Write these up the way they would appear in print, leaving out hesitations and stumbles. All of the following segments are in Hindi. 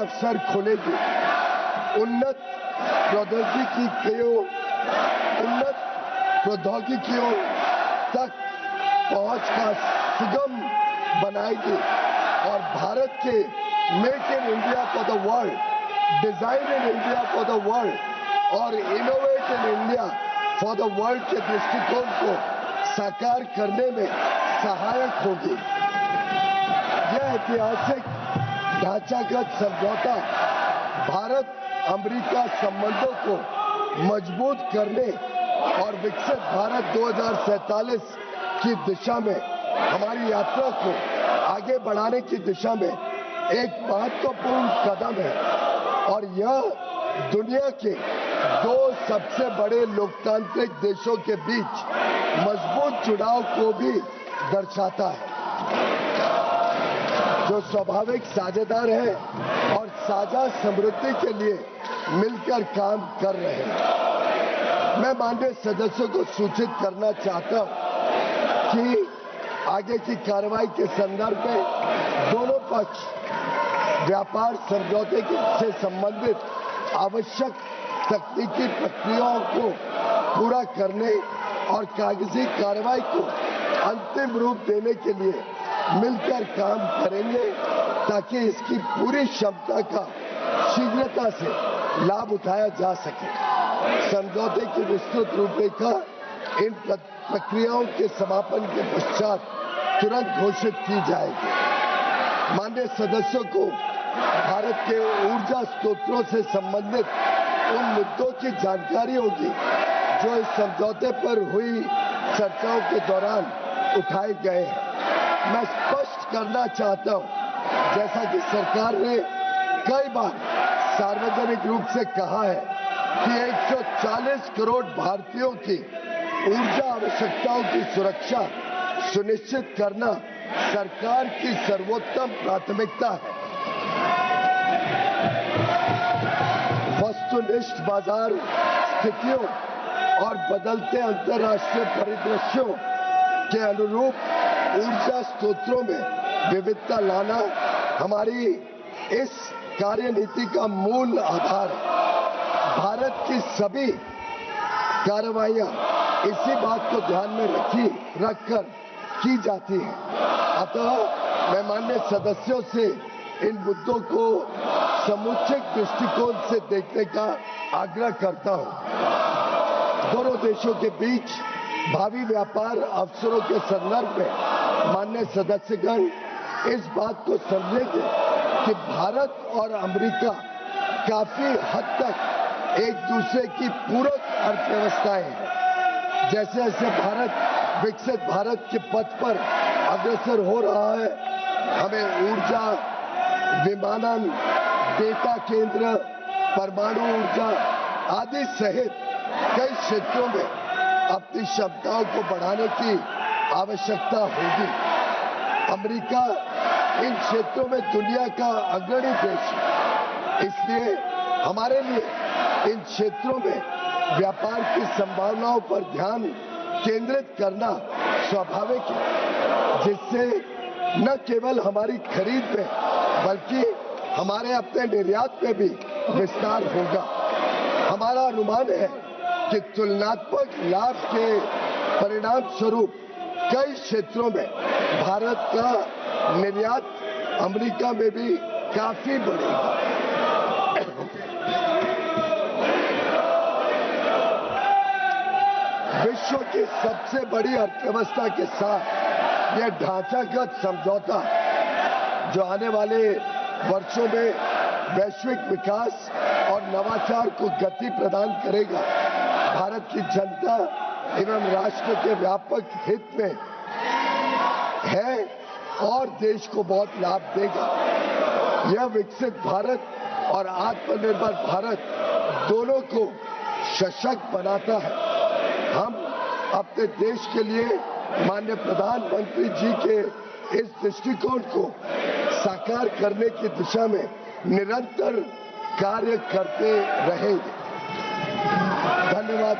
अवसर खोलेगी। उन्नत प्रौद्योगिकियों तक पहुंच का सुगम बनाएगी और भारत के make in India for the world, design in India for the world और innovate in India for the world के दृष्टिकोण को साकार करने में सहायक होगी। यह ऐतिहासिक ढांचागत समझौता भारत अमेरिका संबंधों को मजबूत करने और विकसित भारत 2047 की दिशा में हमारी यात्रा को आगे बढ़ाने की दिशा में एक महत्वपूर्ण कदम है और यह दुनिया के दो सबसे बड़े लोकतांत्रिक देशों के बीच मजबूत जुड़ाव को भी दर्शाता है, जो स्वाभाविक साझेदार हैं और साझा समृद्धि के लिए मिलकर काम कर रहे हैं। मैं माननीय सदस्यों को सूचित करना चाहता हूं कि आगे की कार्रवाई के संदर्भ में दोनों पक्ष व्यापार समझौते से संबंधित आवश्यक तकनीकी प्रक्रियाओं को पूरा करने और कागजी कार्रवाई को अंतिम रूप देने के लिए मिलकर काम करेंगे ताकि इसकी पूरी क्षमता का शीघ्रता से लाभ उठाया जा सके। समझौते की विस्तृत रूपरेखा इन प्रक्रियाओं के समापन के पश्चात तुरंत घोषित की जाएगी। माननीय सदस्यों को भारत के ऊर्जा स्रोतों से संबंधित उन मुद्दों की जानकारी होगी जो इस समझौते पर हुई चर्चाओं के दौरान उठाए गए हैं। मैं स्पष्ट करना चाहता हूं, जैसा कि सरकार ने कई बार सार्वजनिक रूप से कहा है कि 140 करोड़ भारतीयों की ऊर्जा आवश्यकताओं की सुरक्षा सुनिश्चित करना सरकार की सर्वोत्तम प्राथमिकता है। वस्तुनिष्ठ बाजार स्थितियों और बदलते अंतर्राष्ट्रीय परिदृश्यों के अनुरूप ऊर्जा स्रोतों में विविधता लाना हमारी इस कार्यनीति का मूल आधार है। भारत की सभी कार्रवाइयां इसी बात को ध्यान में रखकर की जाती है। अतः मैं माननीय सदस्यों से इन मुद्दों को समुचित दृष्टिकोण से देखने का आग्रह करता हूं। दोनों देशों के बीच भावी व्यापार अवसरों के संदर्भ में माननीय सदस्यगण इस बात को समझेंगे कि भारत और अमेरिका काफी हद तक एक दूसरे की पूरक अर्थव्यवस्थाएं हैं। जैसे जैसे भारत विकसित भारत के पथ पर अग्रसर हो रहा है, हमें ऊर्जा, विमानन, डेटा केंद्र, परमाणु ऊर्जा आदि सहित कई क्षेत्रों में अपनी क्षमताओं को बढ़ाने की आवश्यकता होगी। अमेरिका इन क्षेत्रों में दुनिया का अग्रणी देश है, इसलिए हमारे लिए इन क्षेत्रों में व्यापार की संभावनाओं पर ध्यान केंद्रित करना स्वाभाविक है, जिससे न केवल हमारी खरीद में बल्कि हमारे अपने निर्यात में भी विस्तार होगा। हमारा अनुमान है कि तुलनात्मक लाभ के परिणाम स्वरूप कई क्षेत्रों में भारत का निर्यात अमेरिका में भी काफी बढ़ेगा। विश्व की सबसे बड़ी अर्थव्यवस्था के साथ यह ढांचागत समझौता, जो आने वाले वर्षों में वैश्विक विकास और नवाचार को गति प्रदान करेगा, भारत की जनता एवं राष्ट्र के व्यापक हित में है और देश को बहुत लाभ देगा। यह विकसित भारत और आत्मनिर्भर भारत दोनों को सशक्त बनाता है। हम अपने देश के लिए माननीय प्रधानमंत्री जी के इस दृष्टिकोण को साकार करने की दिशा में निरंतर कार्य करते रहेंगे। धन्यवाद।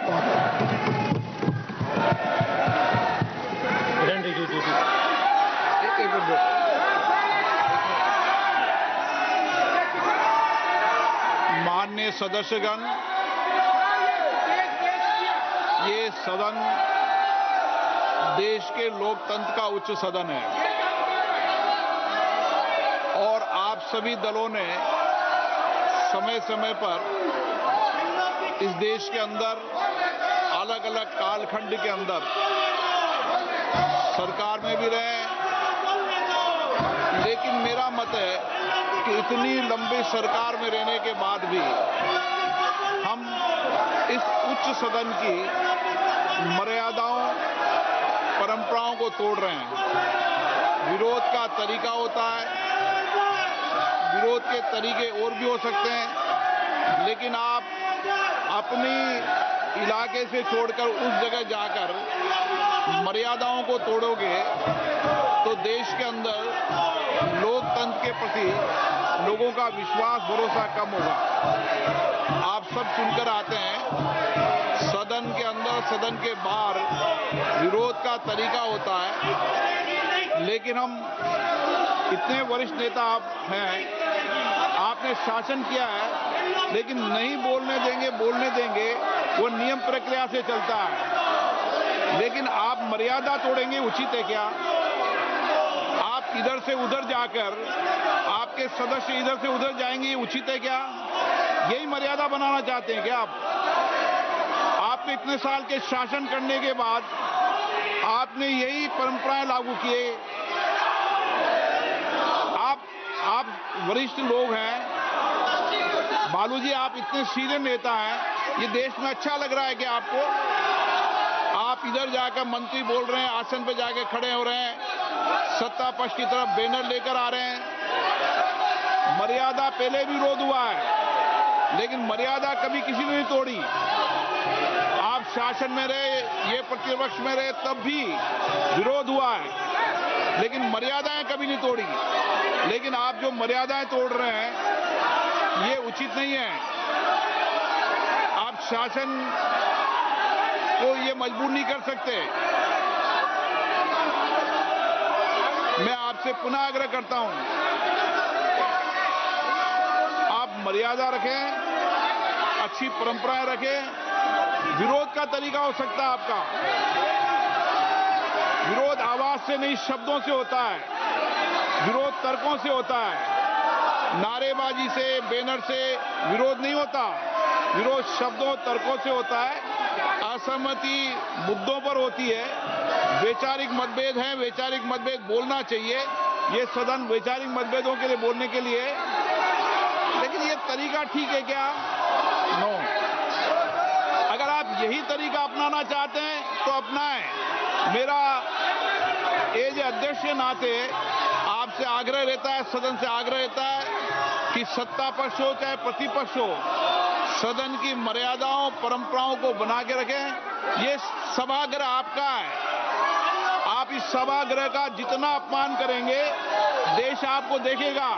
माननीय सदस्यगण, ये सदन देश के लोकतंत्र का उच्च सदन है और आप सभी दलों ने समय समय पर इस देश के अंदर अलग अलग कालखंड के अंदर सरकार में भी रहे, लेकिन मेरा मत है कि इतनी लंबी सरकार में रहने के बाद भी हम इस उच्च सदन की मर्यादाओं, परंपराओं को तोड़ रहे हैं। विरोध का तरीका होता है, विरोध के तरीके और भी हो सकते हैं, लेकिन आप अपनी इलाके से छोड़कर उस जगह जाकर मर्यादाओं को तोड़ोगे तो देश के अंदर लोकतंत्र के प्रति लोगों का विश्वास, भरोसा कम होगा। आप सब चुनकर आते हैं, सदन के अंदर, सदन के बाहर विरोध का तरीका होता है, लेकिन हम इतने वरिष्ठ नेता आप हैं, आपने शासन किया है, लेकिन नहीं बोलने देंगे, वो नियम प्रक्रिया से चलता है, लेकिन आप मर्यादा तोड़ेंगे, उचित है क्या? आप इधर से उधर जाकर, आपके सदस्य इधर से उधर जाएंगे, ये उचित है क्या? यही मर्यादा बनाना चाहते हैं क्या आप? आपने इतने साल के शासन करने के बाद आपने यही परंपराएं लागू किए। आप वरिष्ठ लोग हैं, बालू जी, आप इतने सीनियर नेता हैं, ये देश में अच्छा लग रहा है कि आपको? आप इधर जाकर मंत्री बोल रहे हैं, आसन पे जाके खड़े हो रहे हैं, सत्ता पक्ष की तरफ बैनर लेकर आ रहे हैं। मर्यादा पहले भी विरोध हुआ है, लेकिन मर्यादा कभी किसी ने नहीं तोड़ी। आप शासन में रहे, ये प्रतिपक्ष में रहे, तब भी विरोध हुआ है, लेकिन मर्यादाएं कभी नहीं तोड़ी। लेकिन आप जो मर्यादाएं तोड़ रहे हैं, ये उचित नहीं है। आप शासन को ये मजबूर नहीं कर सकते। मैं आपसे पुनः आग्रह करता हूं, आप मर्यादा रखें, अच्छी परंपराएं रखें। विरोध का तरीका हो सकता है आपका, विरोध आवाज से नहीं, शब्दों से होता है, विरोध तर्कों से होता है, नारेबाजी से, बैनर से विरोध नहीं होता। विरोध शब्दों, तर्कों से होता है, असहमति मुद्दों पर होती है। वैचारिक मतभेद हैं, वैचारिक मतभेद बोलना चाहिए, ये सदन वैचारिक मतभेदों के लिए बोलने के लिए, लेकिन ये तरीका ठीक है क्या? नो। अगर आप यही तरीका अपनाना चाहते हैं तो अपनाएं। मेरा एज अध्यक्ष के नाते आपसे आग्रह रहता है, सदन से आग्रह रहता है कि सत्ता पक्ष हो चाहे प्रतिपक्ष हो, सदन की मर्यादाओं, परंपराओं को बना के रखें। ये सभागृह आपका है, आप इस सभागृह का जितना अपमान करेंगे, देश आपको देखेगा,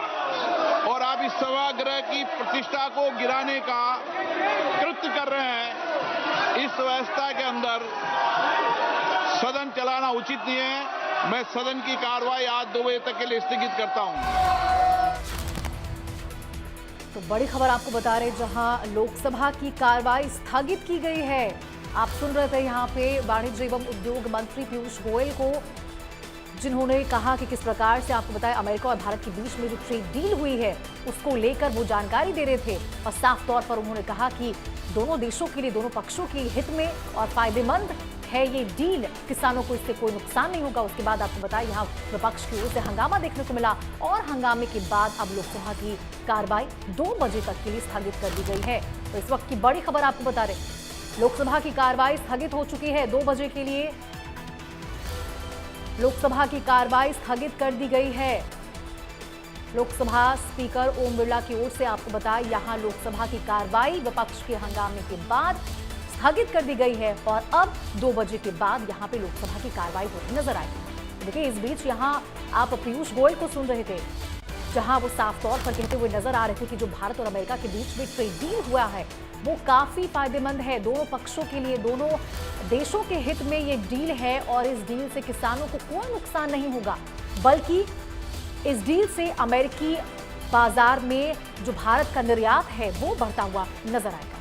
और आप इस सभागृह की प्रतिष्ठा को गिराने का कृत्य कर रहे हैं। इस व्यवस्था के अंदर सदन चलाना उचित नहीं है। मैं सदन की कार्रवाई आज 2 बजे तक के लिए स्थगित करता हूं। तो बड़ी खबर आपको बता रहे, जहां लोकसभा की कार्रवाई स्थगित की गई है। आप सुन रहे थे यहाँ पे वाणिज्य एवं उद्योग मंत्री पीयूष गोयल को, जिन्होंने कहा कि किस प्रकार से, आपको बताया, अमेरिका और भारत के बीच में जो ट्रेड डील हुई है उसको लेकर वो जानकारी दे रहे थे, और साफ तौर पर उन्होंने कहा कि दोनों देशों के लिए, दोनों पक्षों के हित में और फायदेमंद है ये डील, किसानों को इससे कोई नुकसान नहीं होगा। उसके बाद आपको बताया, यहाँ विपक्ष की ओर से हंगामा देखने को मिला, और हंगामे के बाद अब लोकसभा की कार्रवाई 2 बजे तक के लिए स्थगित कर दी गई है। तो इस वक्त की बड़ी खबर आपको बता रहे, लोकसभा की कार्रवाई स्थगित हो चुकी है। 2 बजे के लिए लोकसभा की कार्रवाई स्थगित कर दी गई है। लोकसभा स्पीकर ओम बिरला की ओर से आपको बताया, यहां लोकसभा की कार्रवाई विपक्ष के हंगामे के बाद स्थगित कर दी गई है, और अब 2 बजे के बाद यहां पे लोकसभा की कार्रवाई होती नजर आएगी। देखिए, इस बीच यहां आप पीयूष गोयल को सुन रहे थे, जहां वो साफ तौर पर कहते हुए नजर आ रहे थे कि जो भारत और अमेरिका के बीच में ट्रेड डील हुआ है वो काफी फायदेमंद है दोनों पक्षों के लिए, दोनों देशों के हित में ये डील है, और इस डील से किसानों को कोई नुकसान नहीं होगा, बल्कि इस डील से अमेरिकी बाजार में जो भारत का निर्यात है वो बढ़ता हुआ नजर आएगा।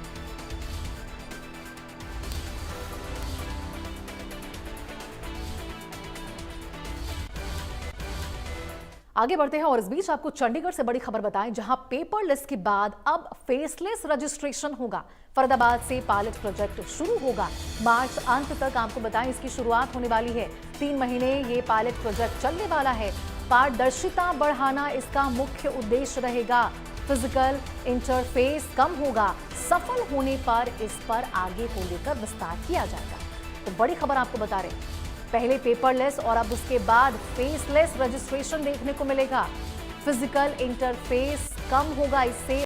आगे बढ़ते हैं और इस बीच आपको चंडीगढ़ से बड़ी खबर बताएं, जहां पेपरलेस के बाद अब फेसलेस रजिस्ट्रेशन होगा। फरीदाबाद से पायलट प्रोजेक्ट शुरू होगा। मार्च अंत तक आपको बताएं इसकी शुरुआत होने वाली है। 3 महीने ये पायलट प्रोजेक्ट चलने वाला है। पारदर्शिता बढ़ाना इसका मुख्य उद्देश्य रहेगा। फिजिकल इंटरफेस कम होगा। सफल होने पर इस पर आगे को लेकर विस्तार किया जाएगा। तो बड़ी खबर आपको बता रहे हैं, पहले पेपरलेस और अब उसके बाद फेसलेस रजिस्ट्रेशन देखने को मिलेगा। फिजिकल इंटरफेस कम होगा, इससे